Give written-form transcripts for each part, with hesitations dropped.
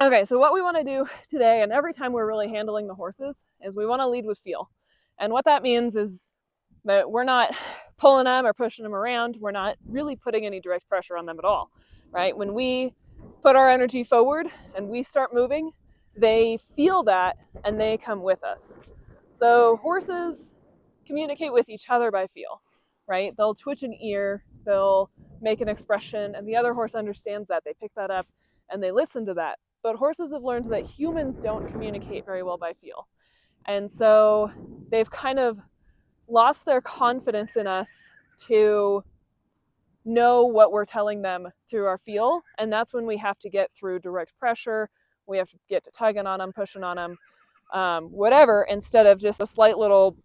Okay, so what we want to do today, and every time we're really handling the horses, is we want to lead with feel. And what that means is that we're not pulling them or pushing them around. We're not really putting any direct pressure on them at all, right? When we put our energy forward and we start moving, they feel that and they come with us. So horses communicate with each other by feel, right? They'll twitch an ear, they'll make an expression, and the other horse understands that. They pick that up and they listen to that. But horses have learned that humans don't communicate very well by feel. And so they've kind of lost their confidence in us to know what we're telling them through our feel. And that's when we have to get through direct pressure. We have to get to tugging on them, pushing on them, whatever, instead of just a slight little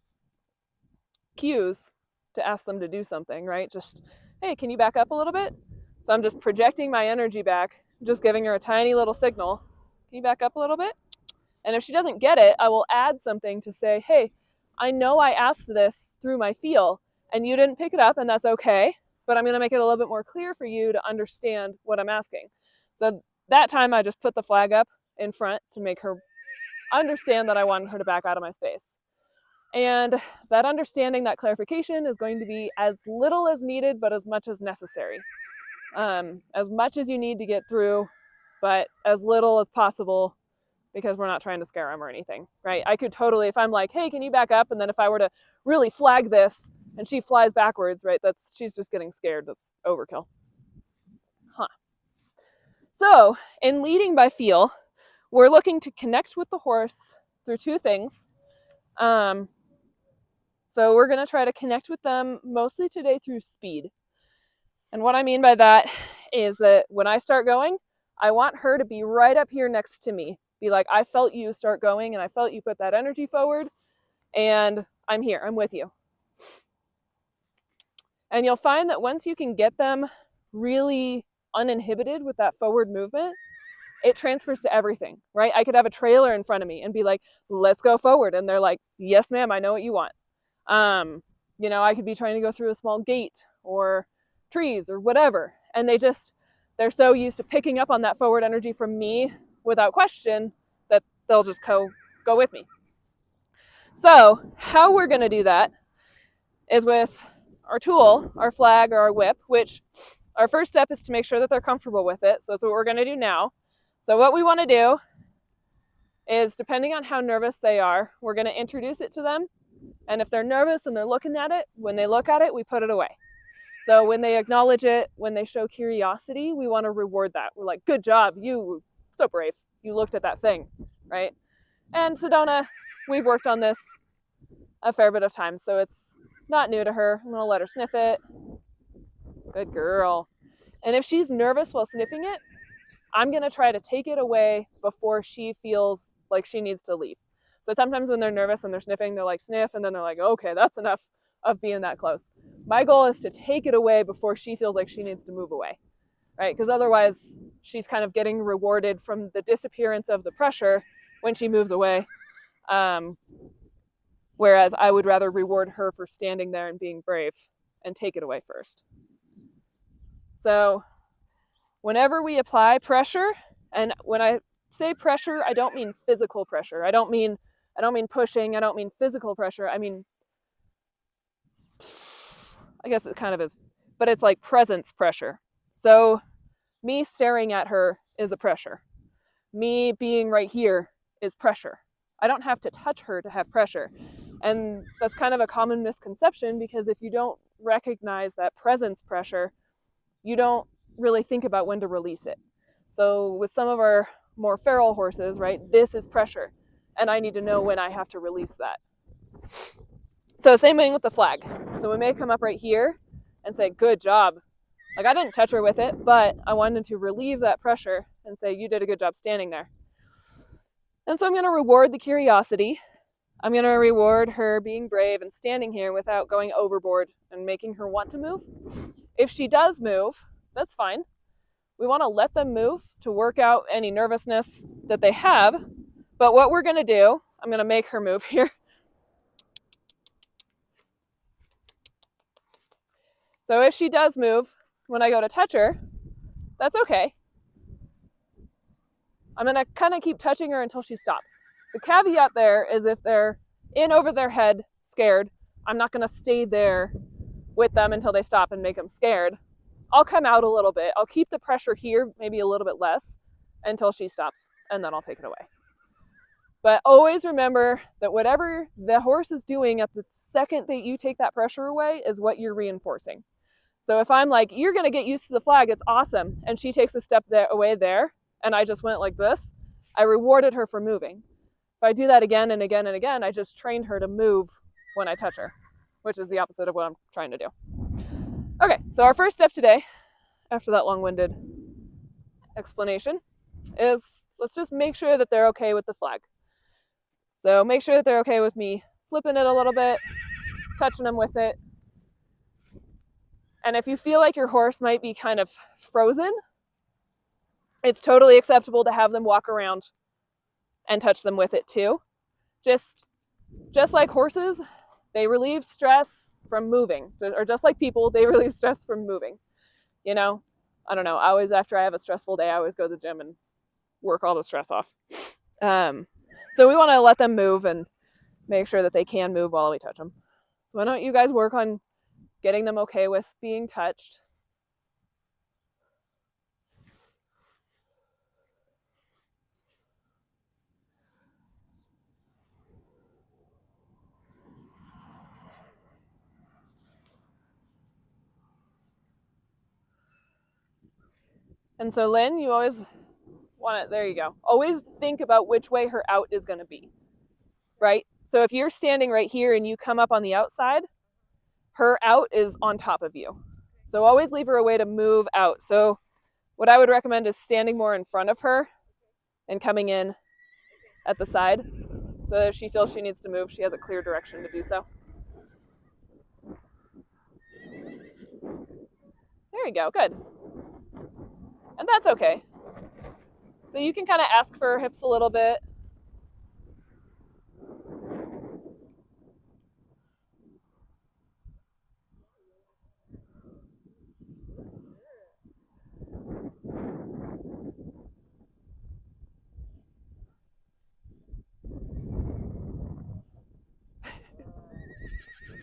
cues to ask them to do something, right? Just, hey, can you back up a little bit? So I'm just projecting my energy back, just giving her a tiny little signal. Can you back up a little bit? And if she doesn't get it, I will add something to say, hey, I know I asked this through my feel and you didn't pick it up, and that's okay, but I'm going to make it a little bit more clear for you to understand what I'm asking. So that time I just put the flag up in front to make her understand that I wanted her to back out of my space. And that understanding, that clarification is going to be as little as needed, but as much as necessary. As much as you need to get through, but as little as possible, because we're not trying to scare them or anything, right? I could totally, if I'm like, hey, can you back up? And then if I were to really flag this and she flies backwards, right? She's just getting scared. That's overkill. So in leading by feel, we're looking to connect with the horse through two things. So we're going to try to connect with them mostly today through speed. And what I mean by that is that when I start going, I want her to be right up here next to me. Be like, I felt you start going and I felt you put that energy forward and I'm here, I'm with you. And you'll find that once you can get them really uninhibited with that forward movement, it transfers to everything, right? I could have a trailer in front of me and be like, let's go forward. And they're like, yes, ma'am, I know what you want. I could be trying to go through a small gate or trees or whatever. And they're so used to picking up on that forward energy from me without question that they'll just go with me. So how we're going to do that is with our tool, our flag or our whip, which our first step is to make sure that they're comfortable with it. So that's what we're going to do now. So what we want to do is, depending on how nervous they are, we're going to introduce it to them. And if they're nervous and they're looking at it, when they look at it, we put it away. So when they acknowledge it, when they show curiosity, we want to reward that. We're like, good job, you were so brave. You looked at that thing, right? And Sedona, we've worked on this a fair bit of times, so it's not new to her. I'm going to let her sniff it. Good girl. And if she's nervous while sniffing it, I'm going to try to take it away before she feels like she needs to leave. So sometimes when they're nervous and they're sniffing, they're like, sniff, and then they're like, okay, that's enough of being that close. My goal is to take it away before she feels like she needs to move away, right? Because otherwise she's kind of getting rewarded from the disappearance of the pressure when she moves away. Whereas I would rather reward her for standing there and being brave and take it away first. So whenever we apply pressure, and when I say pressure, I don't mean physical pressure. I don't mean pushing. I don't mean physical pressure. I mean, I guess it kind of is, but it's like presence pressure. So me staring at her is a pressure. Me being right here is pressure. I don't have to touch her to have pressure. And that's kind of a common misconception, because if you don't recognize that presence pressure, you don't really think about when to release it. So with some of our more feral horses, right, this is pressure, and I need to know when I have to release that. So same thing with the flag. So we may come up right here and say, good job. Like, I didn't touch her with it, but I wanted to relieve that pressure and say, you did a good job standing there. And so I'm going to reward the curiosity. I'm going to reward her being brave and standing here without going overboard and making her want to move. If she does move, that's fine. We want to let them move to work out any nervousness that they have. But what we're going to do, I'm going to make her move here. So if she does move, when I go to touch her, that's okay. I'm gonna kind of keep touching her until she stops. The caveat there is if they're in over their head, scared, I'm not gonna stay there with them until they stop and make them scared. I'll come out a little bit. I'll keep the pressure here, maybe a little bit less, until she stops, and then I'll take it away. But always remember that whatever the horse is doing at the second that you take that pressure away is what you're reinforcing. So if I'm like, you're gonna get used to the flag, it's awesome, and she takes a step away there, and I just went like this, I rewarded her for moving. If I do that again and again and again, I just trained her to move when I touch her, which is the opposite of what I'm trying to do. Okay, so our first step today, after that long-winded explanation, is let's just make sure that they're okay with the flag. So make sure that they're okay with me flipping it a little bit, touching them with it. And if you feel like your horse might be kind of frozen, it's totally acceptable to have them walk around and touch them with it too. Just like horses, they relieve stress from moving, or just like people, they relieve stress from moving. You know, I don't know, after I have a stressful day, I always go to the gym and work all the stress off. So we want to let them move and make sure that they can move while we touch them. So why don't you guys work on getting them okay with being touched. And so Lyn, you always want to, there you go. Always think about which way her out is going to be, right? So if you're standing right here and you come up on the outside, her out is on top of you. So always leave her a way to move out. So what I would recommend is standing more in front of her and coming in at the side. So if she feels she needs to move, she has a clear direction to do so. There you go, good. And that's okay. So you can kind of ask for her hips a little bit.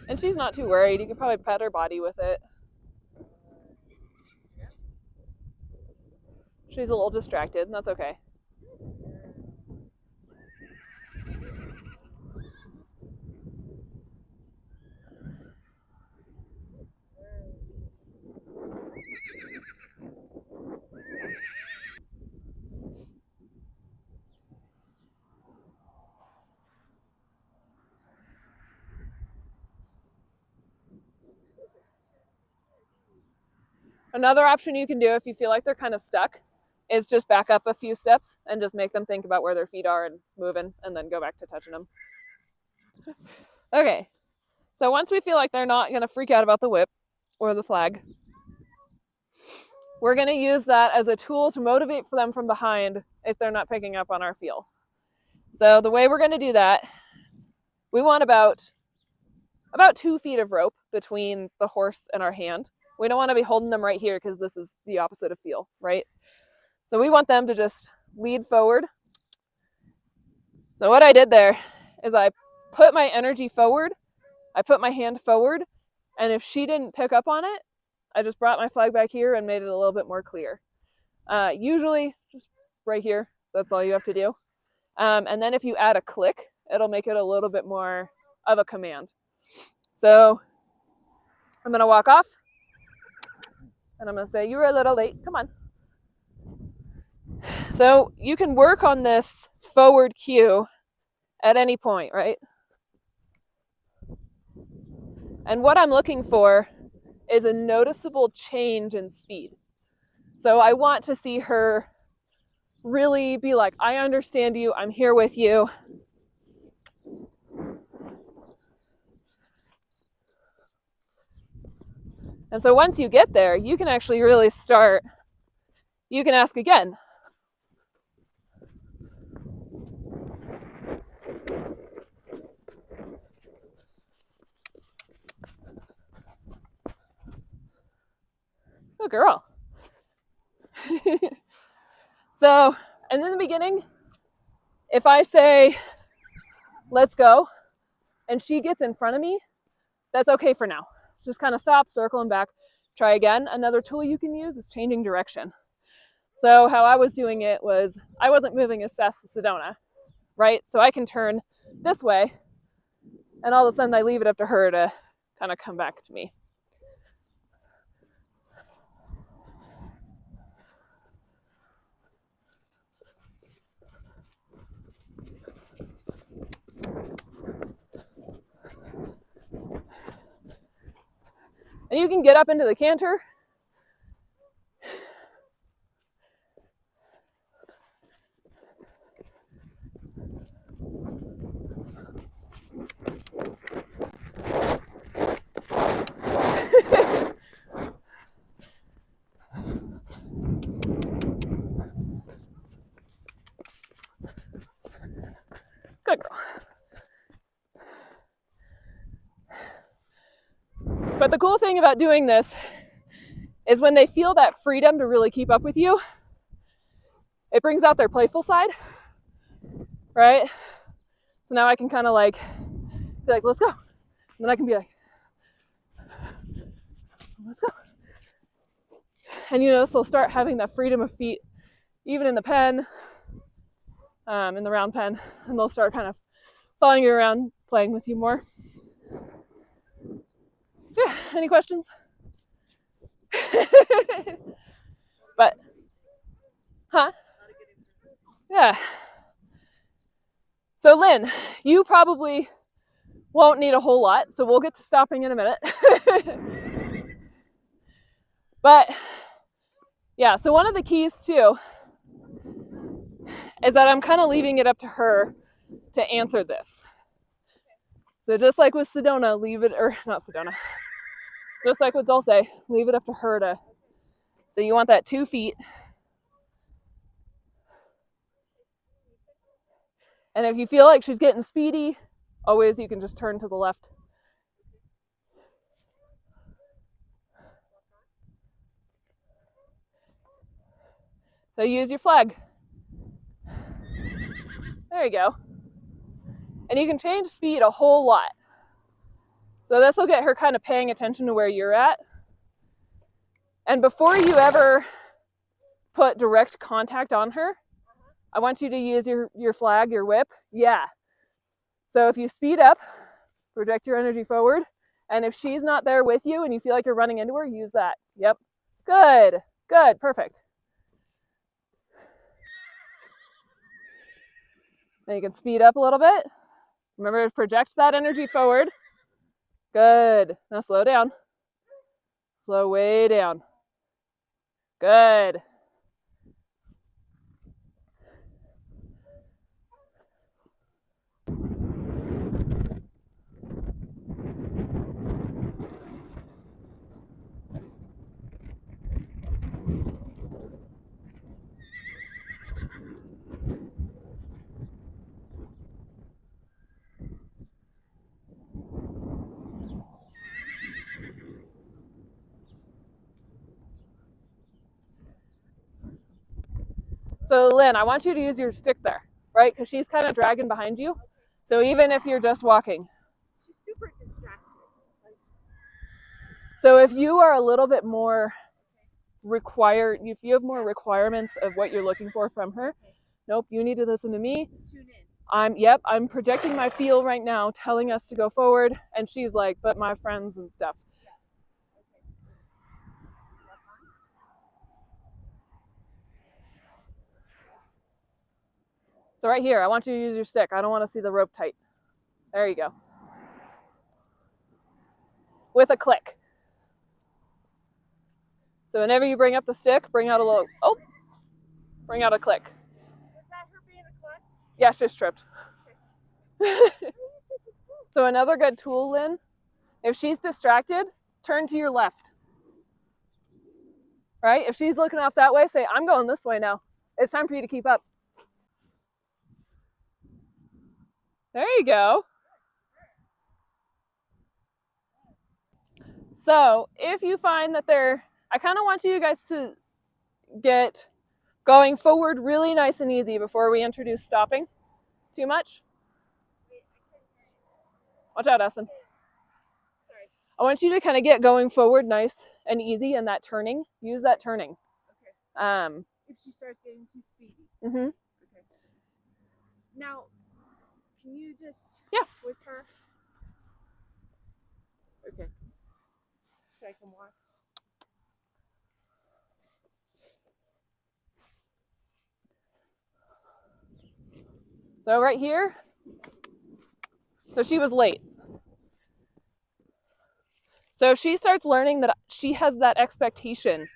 And she's not too worried. You could probably pet her body with it. She's a little distracted, and that's okay. Another option you can do if you feel like they're kind of stuck is just back up a few steps and just make them think about where their feet are and moving, and then go back to touching them. Okay, so once we feel like they're not going to freak out about the whip or the flag, we're going to use that as a tool to motivate for them from behind if they're not picking up on our feel. So the way we're going to do that, we want about 2 feet of rope between the horse and our hand. We don't want to be holding them right here because this is the opposite of feel, right? So we want them to just lead forward. So what I did there is I put my energy forward, I put my hand forward, and if she didn't pick up on it, I just brought my flag back here and made it a little bit more clear. Usually just right here, that's all you have to do. And then if you add a click, it'll make it a little bit more of a command. So I'm gonna walk off and I'm gonna say, you were a little late, come on. So you can work on this forward cue at any point, right? And what I'm looking for is a noticeable change in speed. So I want to see her really be like, I understand you, I'm here with you. And so once you get there, you can actually really start, you can ask again. Good girl. So And in the beginning, if I say, let's go, and she gets in front of me, that's okay for now. Just kind of stop, circle, and back. Try again. Another tool you can use is changing direction. So how I was doing it was I wasn't moving as fast as Sedona, right? So I can turn this way, and all of a sudden I leave it up to her to kind of come back to me. And you can get up into the canter. Good girl. But the cool thing about doing this is when they feel that freedom to really keep up with you, it brings out their playful side, right? So now I can kind of like be like, let's go. And then I can be like, let's go. And you know, so they'll start having that freedom of feet, even in the pen, in the round pen, and they'll start kind of following you around, playing with you more. Yeah, any questions? But, huh? Yeah. So Lyn, you probably won't need a whole lot, so we'll get to stopping in a minute. But, yeah, so one of the keys too is that I'm kind of leaving it up to her to answer this. So just like with Sedona, leave it, or not Sedona, just like with Dulce, leave it up to her to, so you want that 2 feet. And if you feel like she's getting speedy, always you can just turn to the left. So use your flag. There you go. And you can change speed a whole lot. So this will get her kind of paying attention to where you're at. And before you ever put direct contact on her, I want you to use your flag, your whip. Yeah. So if you speed up, project your energy forward. And if she's not there with you and you feel like you're running into her, use that. Yep. Good. Good. Perfect. Then you can speed up a little bit. Remember to project that energy forward. Good. Now slow down. Slow way down. Good. So Lyn, I want you to use your stick there, right? Because she's kind of dragging behind you. So even if you're just walking. She's super distracted. So if you are a little bit more required, if you have more requirements of what you're looking for from her, nope, you need to listen to me. Tune in. I'm projecting my feel right now, telling us to go forward. And she's like, but my friends and stuff. So right here, I want you to use your stick. I don't want to see the rope tight. There you go. With a click. So whenever you bring up the stick, bring out a little, bring out a click. Was that her being a klutz? Yeah, she's tripped. So another good tool, Lyn, if she's distracted, turn to your left. Right? If she's looking off that way, say, I'm going this way now. It's time for you to keep up. There you go. So if you find that I kind of want you guys to get Going forward really nice and easy before we introduce stopping too much. Watch out, Aspen. Sorry. I want you to kind of get going forward nice and easy in that turning. Use that turning. Okay. If she starts getting too speedy. Mm-hmm. Okay. Now, can you just with her? Okay. So I can walk. So right here, so she was late. So if she starts learning that she has that expectation,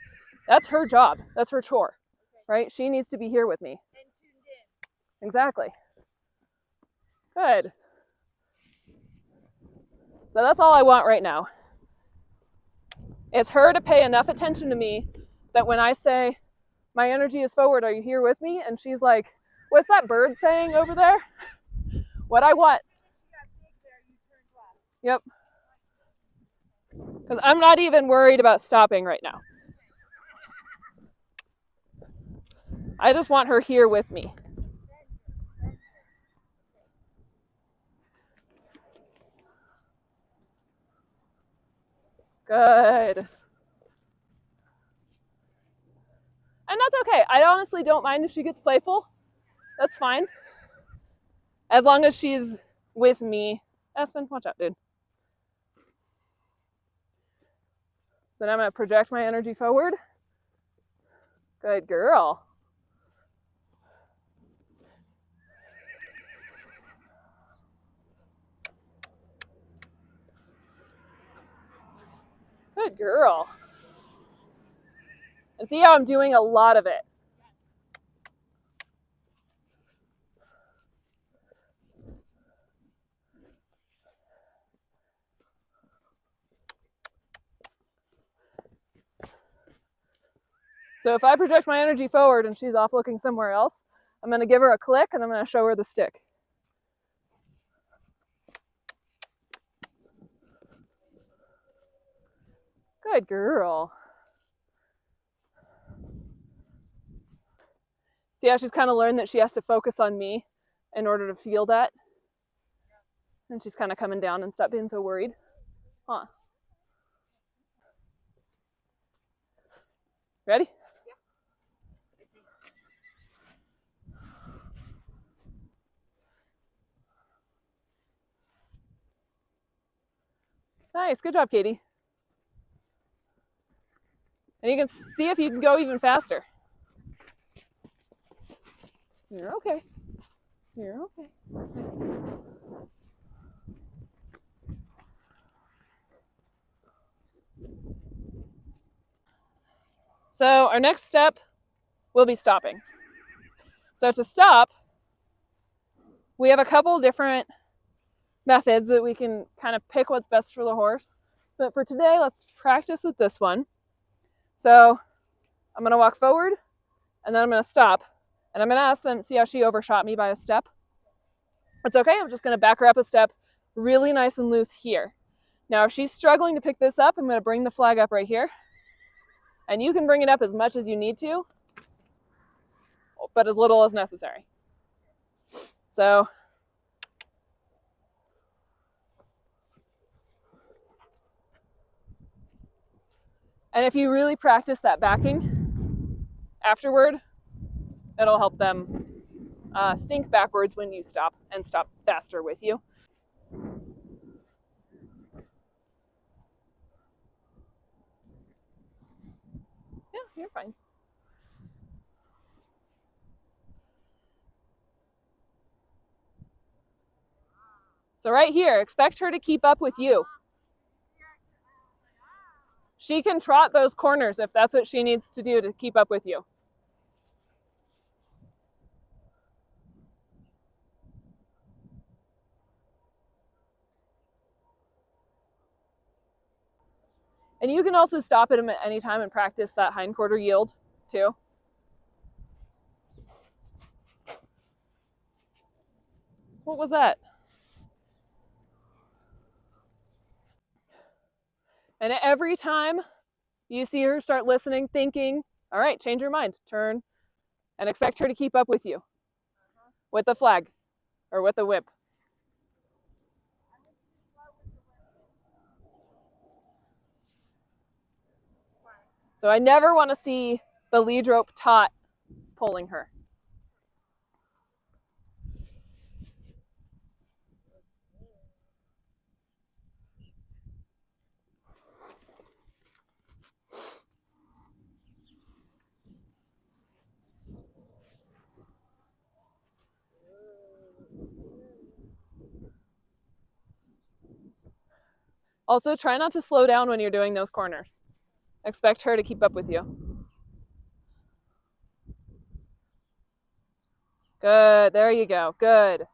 that's her job, that's her chore, right? She needs to be here with me. And tuned in. Exactly. Good. So that's all I want right now. It's her to pay enough attention to me that when I say, my energy is forward, are you here with me? And she's like, what's that bird saying over there? What I want. Yep. Because I'm not even worried about stopping right now. I just want her here with me. Good. And that's okay. I honestly don't mind if she gets playful. That's fine. As long as she's with me. Aspen, watch out, dude. So now I'm going to project my energy forward. Good girl. Good girl. And see how I'm doing a lot of it. So if I project my energy forward and she's off looking somewhere else, I'm going to give her a click and I'm going to show her the stick. Good girl. See how she's kind of learned that she has to focus on me in order to feel that? And she's kind of coming down and stop being so worried. Huh. Ready? Nice, good job, Katie. And you can see if you can go even faster. You're okay. You're okay. So our next step will be stopping. So to stop, we have a couple different methods that we can kind of pick what's best for the horse. But for today, let's practice with this one. So I'm going to walk forward, and then I'm going to stop. And I'm going to ask them, see how she overshot me by a step? It's okay, I'm just going to back her up a step really nice and loose here. Now, if she's struggling to pick this up, I'm going to bring the flag up right here. And you can bring it up as much as you need to, but as little as necessary. So and if you really practice that backing afterward, it'll help them think backwards when you stop and stop faster with you. Yeah, you're fine. So right here, expect her to keep up with you. She can trot those corners if that's what she needs to do to keep up with you. And you can also stop at any time and practice that hindquarter yield too. What was that? And every time you see her start listening, thinking, all right, change your mind, turn, And expect her to keep up with you. With the flag or with the whip. So I never want to see the lead rope taut pulling her. Also, try not to slow down when you're doing those corners. Expect her to keep up with you. Good, there you go, good.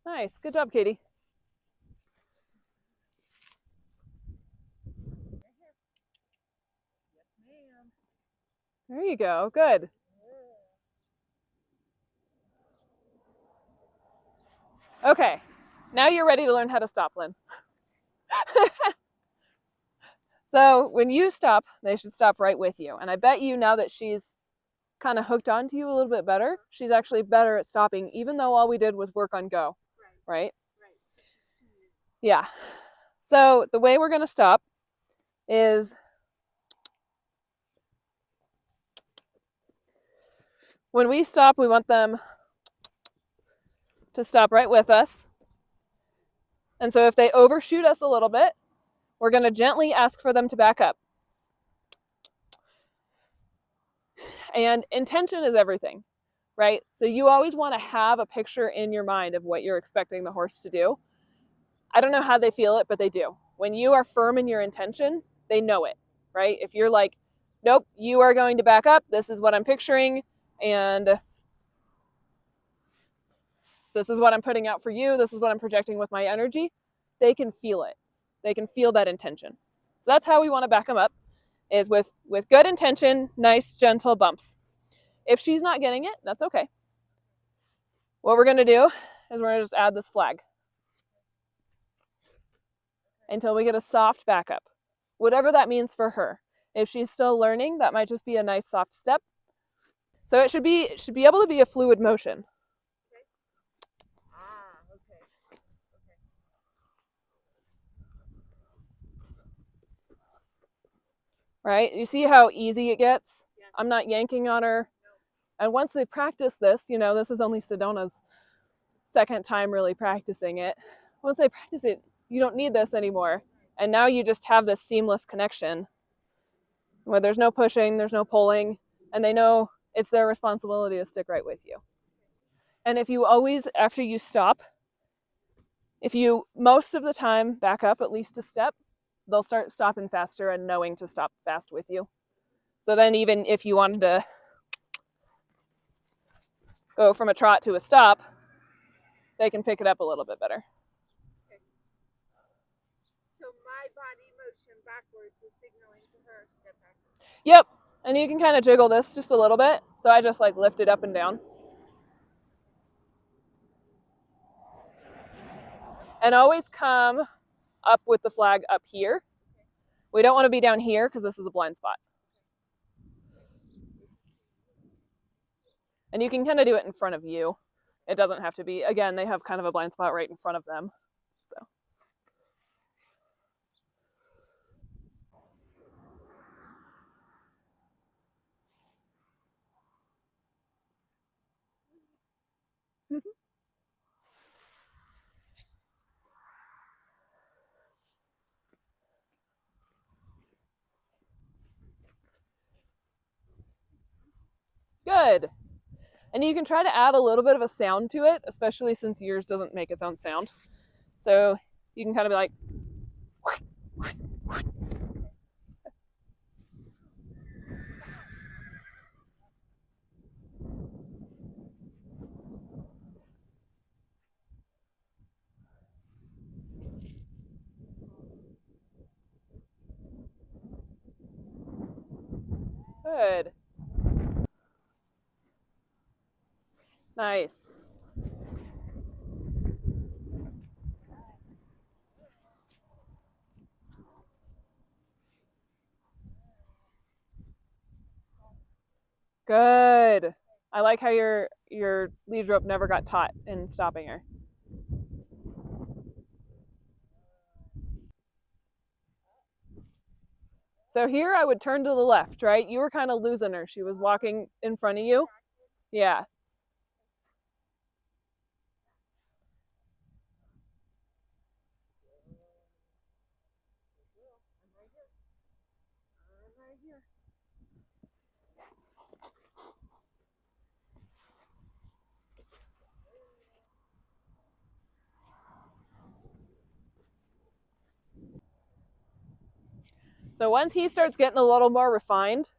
Nice, good job, Katie. There you go, good. Okay, now you're ready to learn how to stop, Lyn. So when you stop, they should stop right with you. And I bet you now that she's kind of hooked onto you a little bit better, she's actually better at stopping, even though all we did was work on go, right? Yeah. So the way we're going to stop is when we stop, we want them to stop right with us. And so if they overshoot us a little bit, we're going to gently ask for them to back up. And intention is everything, right? So you always want to have a picture in your mind of what you're expecting the horse to do. I don't know how they feel it, but they do. When you are firm in your intention, they know it, right? If you're like, nope, you are going to back up, this is what I'm picturing, and this is what I'm putting out for you, this is what I'm projecting with my energy, they can feel it. They can feel that intention. So that's how we want to back them up, is with good intention, nice, gentle bumps. If she's not getting it, that's okay. What we're going to do is we're going to just add this flag until we get a soft backup, whatever that means for her. If she's still learning, that might just be a nice soft step. So it should be able to be a fluid motion. Right? You see how easy it gets? I'm not yanking on her. And once they practice this, you know, this is only Sedona's second time really practicing it. Once they practice it, you don't need this anymore. And now you just have this seamless connection where there's no pushing, there's no pulling, and they know it's their responsibility to stick right with you. And if you always, after you stop, if you most of the time back up at least a step, they'll start stopping faster and knowing to stop fast with you. So then even if you wanted to go from a trot to a stop, they can pick it up a little bit better. Okay. So my body motion backwards is signaling to her, step backwards. Yep. And you can kind of jiggle this just a little bit. So I just like lift it up and down. And always come up with the flag up here. We don't want to be down here because this is a blind spot. And you can kind of do it in front of you. It doesn't have to be, again, they have kind of a blind spot right in front of them. So. Good. And you can try to add a little bit of a sound to it, especially since yours doesn't make its own sound. So you can kind of be like, good. Nice. Good. I like how your lead rope never got taut in stopping her. So here I would turn to the left, right? You were kind of losing her. She was walking in front of you. Yeah. So once he starts getting a little more refined,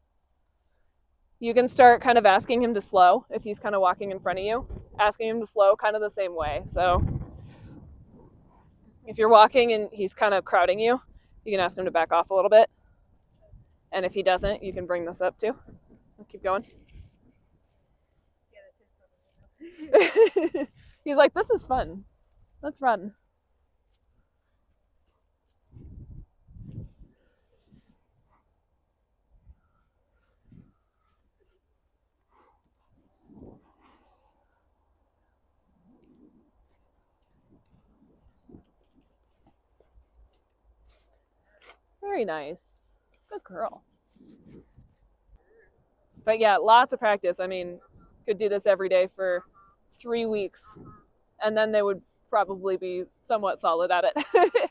you can start kind of asking him to slow if he's kind of walking in front of you, asking him to slow kind of the same way. So if you're walking and he's kind of crowding you, you can ask him to back off a little bit. And if he doesn't, you can bring this up too. Keep going. He's like, this is fun. Let's run. Very nice. Good girl. But yeah, lots of practice. I mean, could do this every day for 3 weeks, and then they would probably be somewhat solid at it.